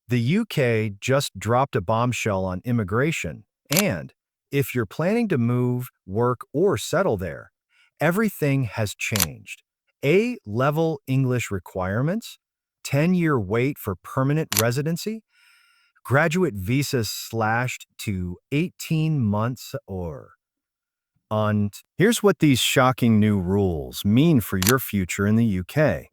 The UK just dropped a bombshell on immigration, and if you're planning to move, work, or settle there, everything has changed. A-level English requirements, 10-year wait for permanent residency, graduate visas slashed to 18 months or on. Here's what these shocking new rules mean for your future in the UK.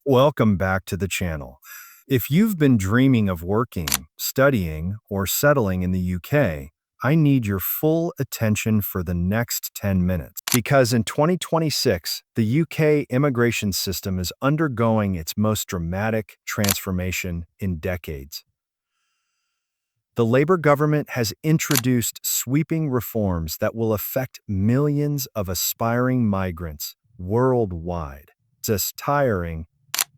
Welcome back to the channel. If you've been dreaming of working, studying, or settling in the UK, I need your full attention for the next 10 minutes. Because in 2026, the UK immigration system is undergoing its most dramatic transformation in decades. The Labour government has introduced sweeping reforms that will affect millions of aspiring migrants worldwide. Just tiring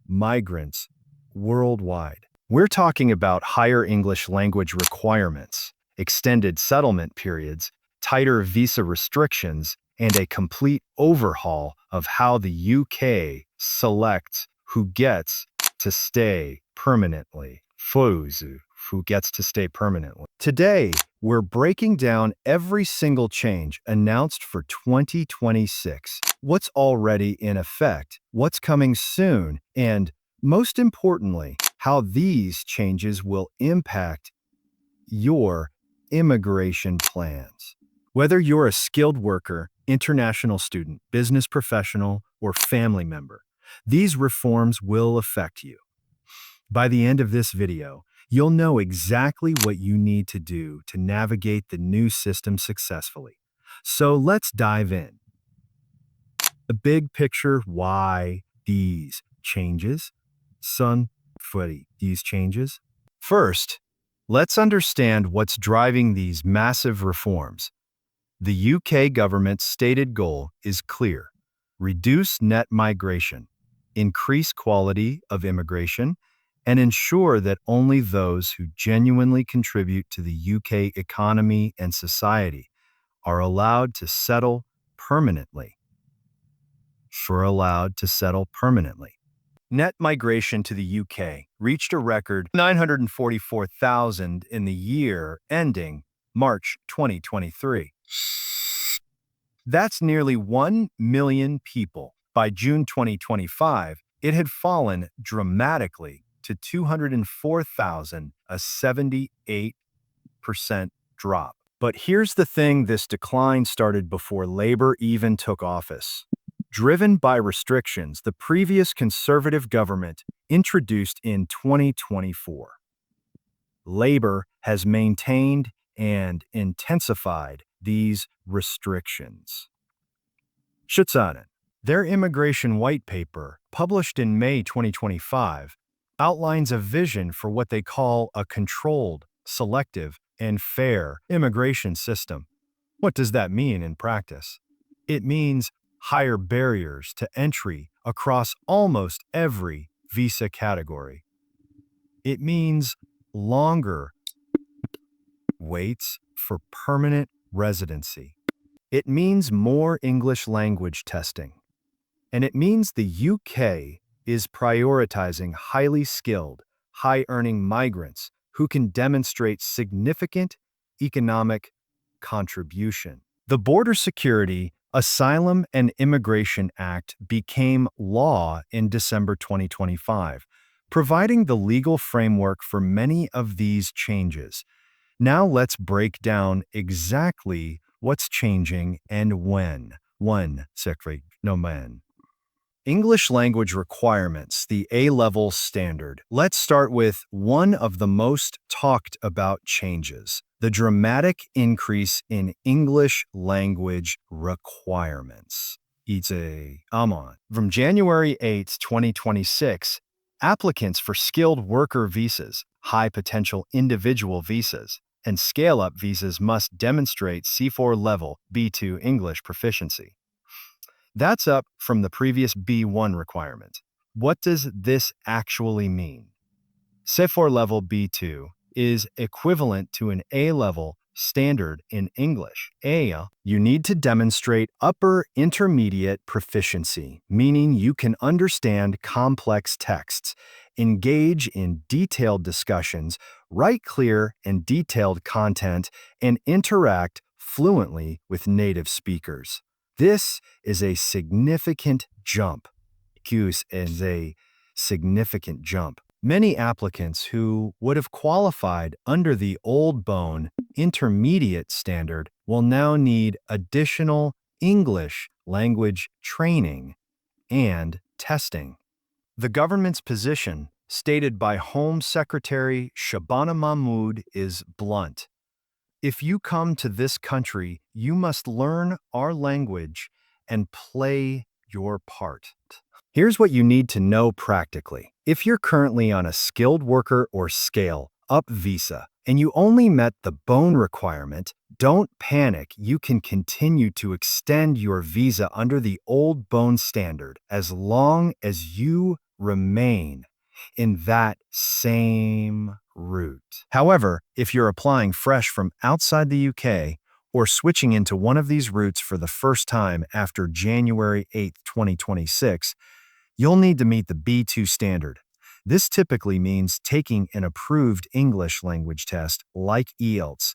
migrants worldwide. We're talking about higher English language requirements, extended settlement periods, tighter visa restrictions, and a complete overhaul of how the UK selects who gets to stay permanently. Who gets to stay permanently. Today, we're breaking down every single change announced for 2026, what's already in effect, what's coming soon, and most importantly, how these changes will impact your immigration plans. Whether you're a skilled worker, international student, business professional, or family member, these reforms will affect you. By the end of this video, you'll know exactly what you need to do to navigate the new system successfully. So let's dive in. The big picture, why these changes? These changes? First, let's understand what's driving these massive reforms. The UK government's stated goal is clear: reduce net migration, increase quality of immigration, and ensure that only those who genuinely contribute to the UK economy and society are allowed to settle permanently. Net migration to the UK reached a record 944,000 in the year ending March 2023. That's nearly 1 million people. By June 2025, it had fallen dramatically to 204,000, a 78% drop. But here's the thing: this decline started before Labour even took office. Driven by restrictions the previous Conservative government introduced in 2024, Labour has maintained and intensified these restrictions. Schutzahnen. Their immigration white paper, published in May 2025, outlines a vision for what they call a controlled, selective, and fair immigration system. What does that mean in practice? It means higher barriers to entry across almost every visa category. It means longer waits for permanent residency. It means more English language testing. And it means the UK is prioritizing highly skilled, high-earning migrants who can demonstrate significant economic contribution. The Border Security, Asylum and Immigration Act became law in December 2025, providing the legal framework for many of these changes. Now let's break down exactly what's changing and when. 1. English language requirements, the A-level standard. Let's start with one of the most talked about changes: the dramatic increase in English language requirements. From January 8, 2026, applicants for skilled worker visas, high potential individual visas, and scale-up visas must demonstrate CEFR level B2 English proficiency. That's up from the previous B1 requirement. What does this actually mean? CEFR level B2 is equivalent to an A-level standard in English. You need to demonstrate upper intermediate proficiency, meaning you can understand complex texts engage in detailed discussions, write clear and detailed content, and interact fluently with native speakers. This is a significant jump. Use is a significant jump. Many applicants who would have qualified under the old bone intermediate standard will now need additional English language training and testing. The government's position, stated by Home Secretary Shabana Mahmood, is blunt. If you come to this country, you must learn our language and play your part. Here's what you need to know practically. If you're currently on a skilled worker or scale up visa and you only met the bone requirement, don't panic. You can continue to extend your visa under the old bone standard as long as you remain in that same route. However, if you're applying fresh from outside the UK or switching into one of these routes for the first time after January 8, 2026, you'll need to meet the B2 standard. This typically means taking an approved English language test like IELTS,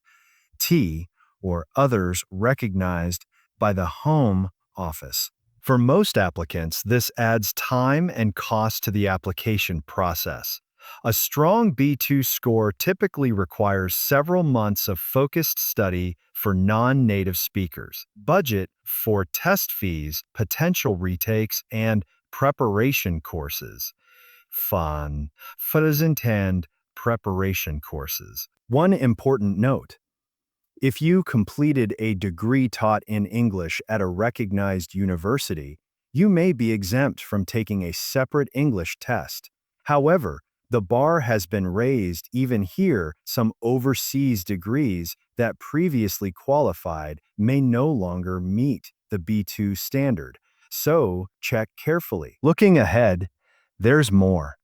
T, or others recognized by the Home Office. For most applicants, this adds time and cost to the application process. A strong B2 score typically requires several months of focused study for non-native speakers. Budget for test fees, potential retakes, and preparation courses. Fun. Intend preparation courses. One important note. If you completed a degree taught in English at a recognized university, you may be exempt from taking a separate English test. However, the bar has been raised even here. Some overseas degrees that previously qualified may no longer meet the B2 standard, so check carefully. Looking ahead, there's more.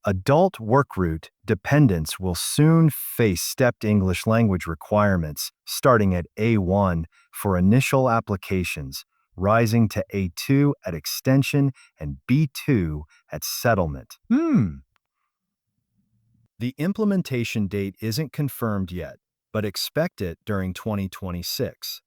Adult work route dependents will soon face stepped English language requirements starting at A1 for initial applications, rising to A2 at extension and B2 at settlement. The implementation date isn't confirmed yet, but expect it during 2026.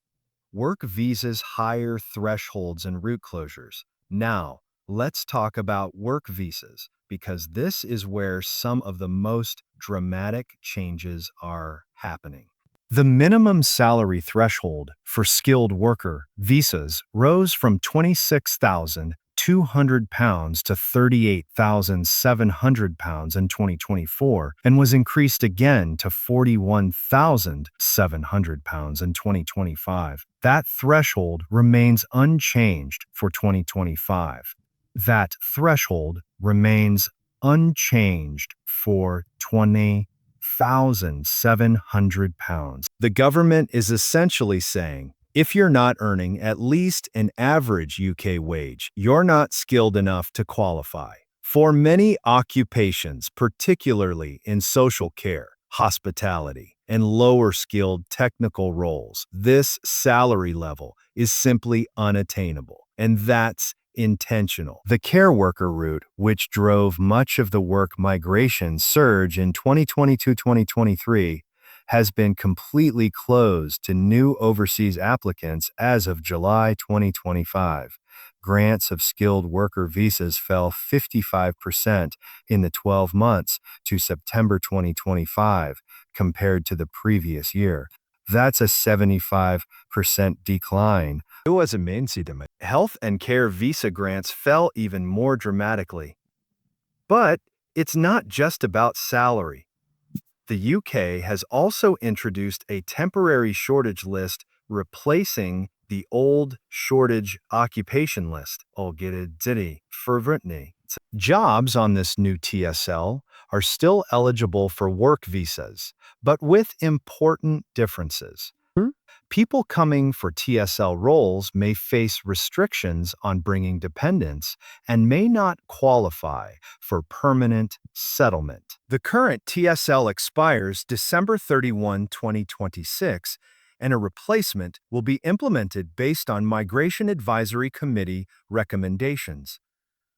Work visas higher thresholds and route closures. Now, let's talk about work visas, because this is where some of the most dramatic changes are happening. The minimum salary threshold for skilled worker visas rose from £26,200 to £38,700 in 2024 and was increased again to £41,700 in 2025. That threshold remains unchanged for 2025. That threshold remains unchanged for £20,700. The government is essentially saying, if you're not earning at least an average UK wage, you're not skilled enough to qualify. For many occupations, particularly in social care, hospitality, and lower skilled technical roles, this salary level is simply unattainable, and that's intentional. The care worker route, which drove much of the work migration surge in 2022-2023, has been completely closed to new overseas applicants as of July 2025. Grants of skilled worker visas fell 55% in the 12 months to September 2025 compared to the previous year. That's a 75% decline. Health and care visa grants fell even more dramatically. But it's not just about salary. The UK has also introduced a temporary shortage list replacing the old shortage occupation list. Jobs on this new TSL are still eligible for work visas, but with important differences. People coming for TSL roles may face restrictions on bringing dependents and may not qualify for permanent settlement. The current TSL expires December 31, 2026, and a replacement will be implemented based on Migration Advisory Committee recommendations.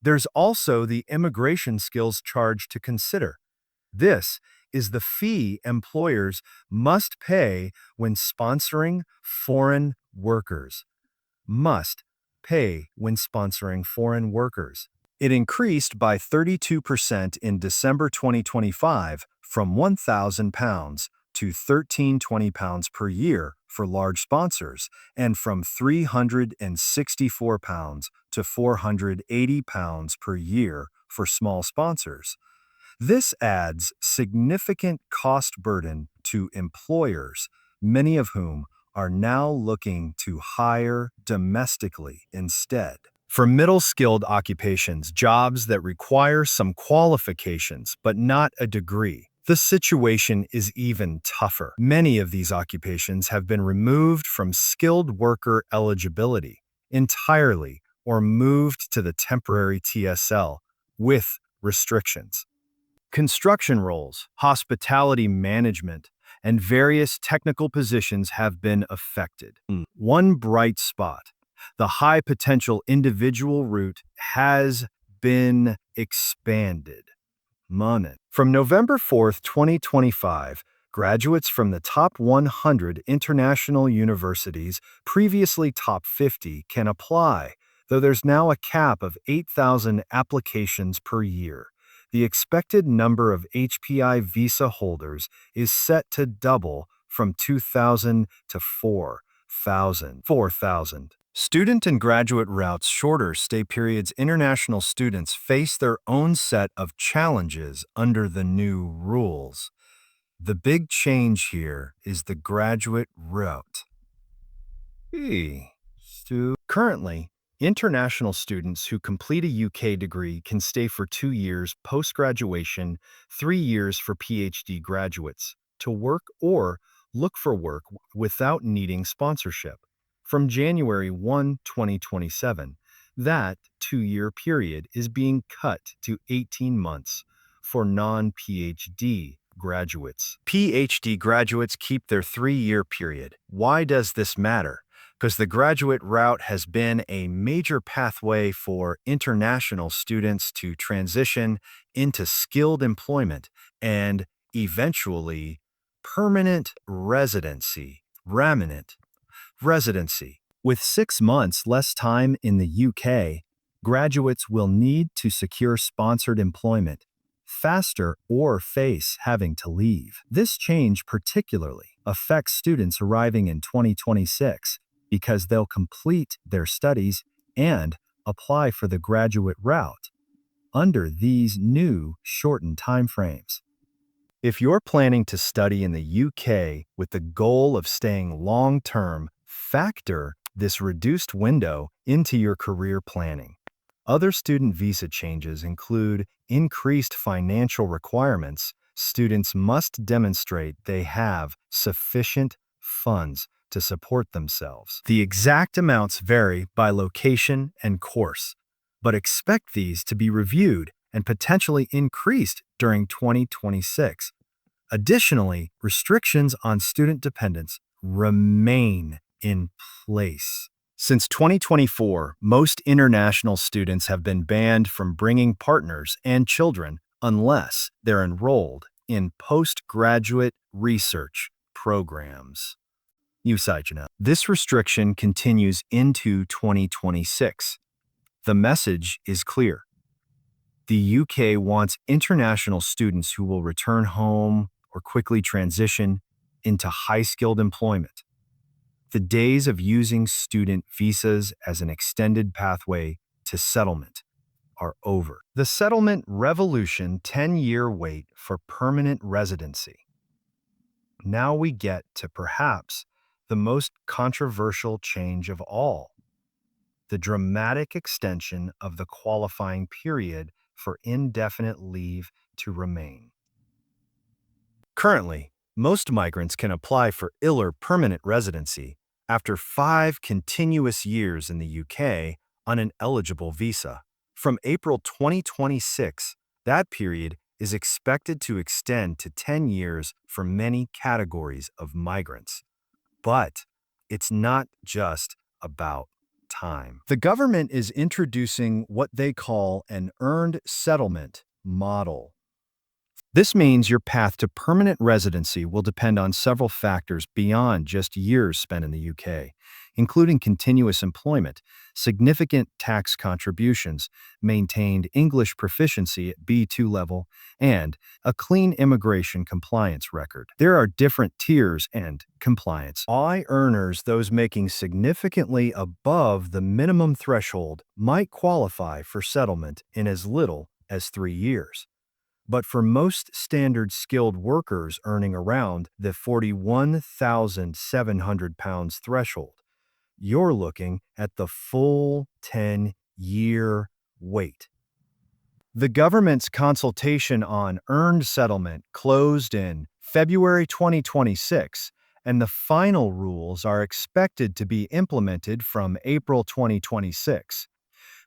There's also the immigration skills charge to consider. This is the fee employers must pay when sponsoring foreign workers. Must pay when sponsoring foreign workers. It increased by 32% in December 2025 from £1,000 to £1,320 per year for large sponsors and from £364 to £480 per year for small sponsors. This adds significant cost burden to employers, many of whom are now looking to hire domestically instead. For middle-skilled occupations, jobs that require some qualifications but not a degree, the situation is even tougher. Many of these occupations have been removed from skilled worker eligibility entirely or moved to the temporary TSL with restrictions. Construction roles, hospitality management, and various technical positions have been affected. One bright spot, the high potential individual route has been expanded. From November 4th, 2025, graduates from the top 100 international universities, previously top 50, can apply, though there's now a cap of 8,000 applications per year. The expected number of HPI visa holders is set to double from 2,000 to 4,000. Student and graduate routes shorter stay periods. International students face their own set of challenges under the new rules. The big change here is the graduate route. Currently, international students who complete a UK degree can stay for 2 years post-graduation, 3 years for PhD graduates, to work or look for work without needing sponsorship. From January 1, 2027, that 2-year period is being cut to 18 months for non-PhD graduates. PhD graduates keep their 3-year period. Why does this matter? Because the graduate route has been a major pathway for international students to transition into skilled employment and eventually permanent residency. With 6 months less time in the UK, graduates will need to secure sponsored employment faster or face having to leave. This change particularly affects students arriving in 2026 because they'll complete their studies and apply for the graduate route under these new shortened timeframes. If you're planning to study in the UK with the goal of staying long-term, factor this reduced window into your career planning. Other student visa changes include increased financial requirements. Students must demonstrate they have sufficient funds to support themselves. The exact amounts vary by location and course, but expect these to be reviewed and potentially increased during 2026. Additionally, restrictions on student dependents remain in place. Since 2024, most international students have been banned from bringing partners and children unless they're enrolled in postgraduate research programs. This restriction continues into 2026. The message is clear. The UK wants international students who will return home or quickly transition into high-skilled employment. The days of using student visas as an extended pathway to settlement are over. The settlement revolution, 10-year wait for permanent residency. Now we get to perhaps the most controversial change of all, the dramatic extension of the qualifying period for indefinite leave to remain. Currently, most migrants can apply for ILR permanent residency after 5 continuous years in the UK on an eligible visa. From April 2026, that period is expected to extend to 10 years for many categories of migrants. But it's not just about time. The government is introducing what they call an earned settlement model. This means your path to permanent residency will depend on several factors beyond just years spent in the UK, including continuous employment, significant tax contributions, maintained English proficiency at B2 level, and a clean immigration compliance record. There are different tiers and compliance. High earners, those making significantly above the minimum threshold, might qualify for settlement in as little as 3 years. But for most standard skilled workers earning around the £41,700 threshold, you're looking at the full 10-year wait. The government's consultation on earned settlement closed in February 2026, and the final rules are expected to be implemented from April 2026.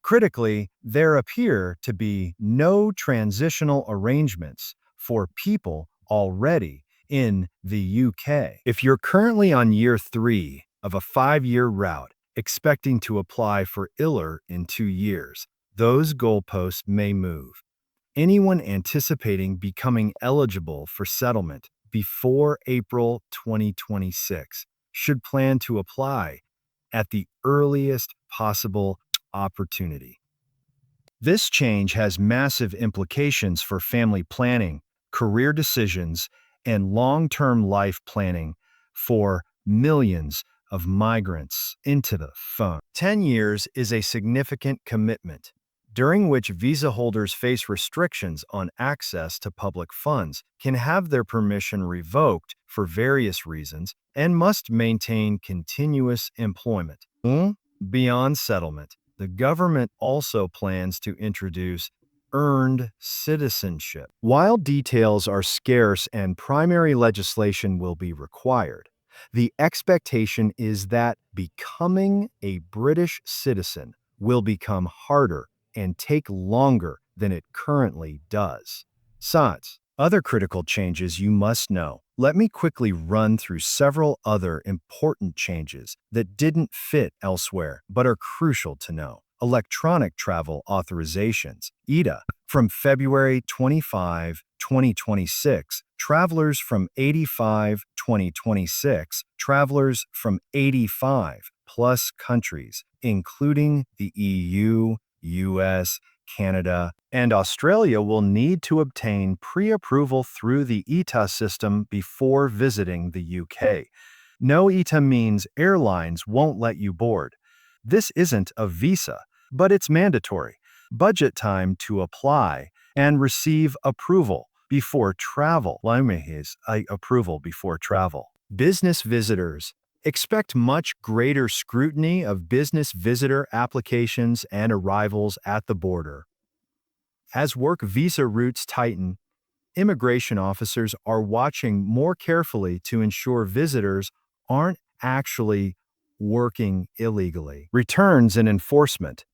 Critically, there appear to be no transitional arrangements for people already in the UK. If you're currently on year 3 of a 5-year route, expecting to apply for ILR in 2 years, those goalposts may move. Anyone anticipating becoming eligible for settlement before April 2026 should plan to apply at the earliest possible opportunity. This change has massive implications for family planning, career decisions, and long-term life planning for millions of migrants into the phone. 10 years is a significant commitment, during which visa holders face restrictions on access to public funds, can have their permission revoked for various reasons, and must maintain continuous employment. Beyond settlement, the government also plans to introduce earned citizenship. While details are scarce and primary legislation will be required, the expectation is that becoming a British citizen will become harder and take longer than it currently does. Other critical changes you must know. Let me quickly run through several other important changes that didn't fit elsewhere but are crucial to know. Electronic travel authorizations, ETA. From February 25, 2026, travelers from 2026, travelers from 85 plus countries, including the EU, US, Canada, and Australia, will need to obtain pre-approval through the ETA system before visiting the UK. No ETA means airlines won't let you board. This isn't a visa, but it's mandatory. Budget time to apply and receive approval before travel. Approval before travel. Business visitors. Expect much greater scrutiny of business visitor applications and arrivals at the border. As work visa routes tighten, immigration officers are watching more carefully to ensure visitors aren't actually working illegally. Returns and enforcement.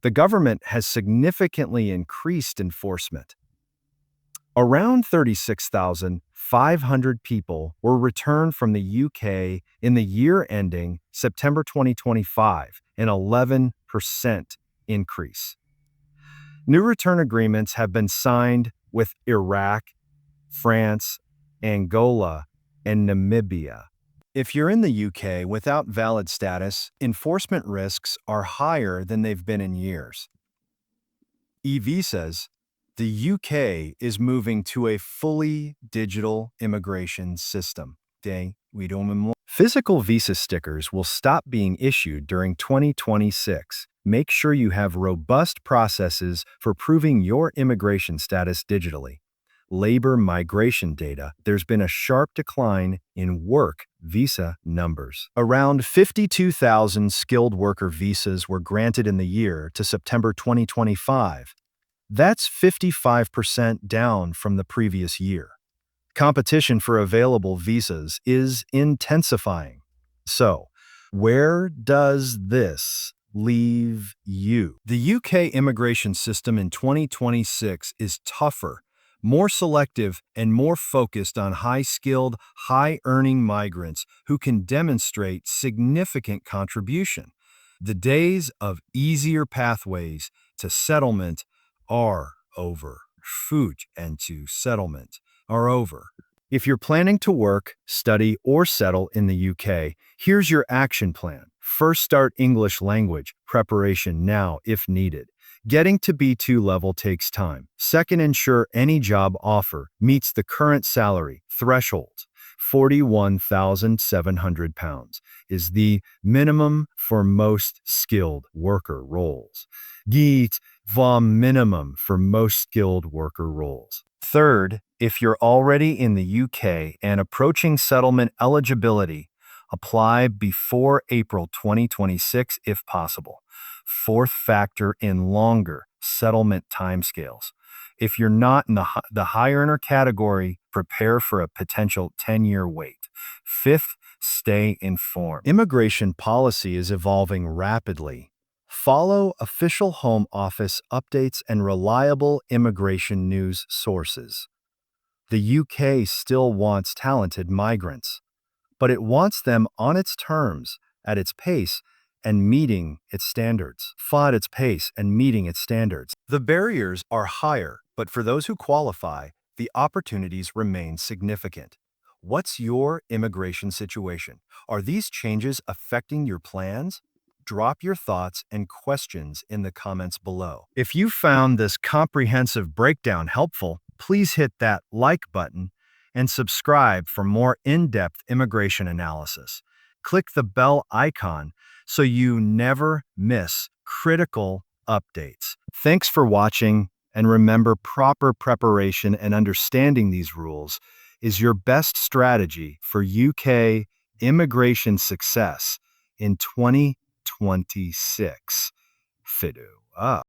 The government has significantly increased enforcement. Around 36,500 people were returned from the UK in the year ending September 2025, an 11% increase. New return agreements have been signed with Iraq, France, Angola, and Namibia. If you're in the UK without valid status, enforcement risks are higher than they've been in years. E-visas. The UK is moving to a fully digital immigration system. Physical visa stickers will stop being issued during 2026. Make sure you have robust processes for proving your immigration status digitally. Labor migration data. There's been a sharp decline in work visa numbers. Around 52,000 skilled worker visas were granted in the year to September 2025. That's 55% down from the previous year. Competition for available visas is intensifying. So, where does this leave you? The UK immigration system in 2026 is tougher, more selective, and more focused on high-skilled, high-earning migrants who can demonstrate significant contribution. The days of easier pathways to settlement are over. Fuj and to settlement are over. If you're planning to work, study, or settle in the UK, here's your action plan. First, start English language preparation now if needed. Getting to B2 level takes time. Second, ensure any job offer meets the current salary threshold. £41,700 is the minimum for most skilled worker roles. Geet vom minimum for most skilled worker roles. Third, if you're already in the UK and approaching settlement eligibility, apply before April 2026 if possible. Fourth, factor in longer settlement timescales. If you're not in the high earner category, prepare for a potential 10-year wait. Fifth, stay informed. Immigration policy is evolving rapidly. Follow official Home Office updates and reliable immigration news sources. The UK still wants talented migrants, but it wants them on its terms, at its pace, and meeting its standards. At its pace and meeting its standards. The barriers are higher, but for those who qualify, the opportunities remain significant. What's your immigration situation? Are these changes affecting your plans? Drop your thoughts and questions in the comments below. If you found this comprehensive breakdown helpful, please hit that like button and subscribe for more in-depth immigration analysis. Click the bell icon so you never miss critical updates. Thanks for watching, and remember, proper preparation and understanding these rules is your best strategy for UK immigration success in 2026. Fidu up.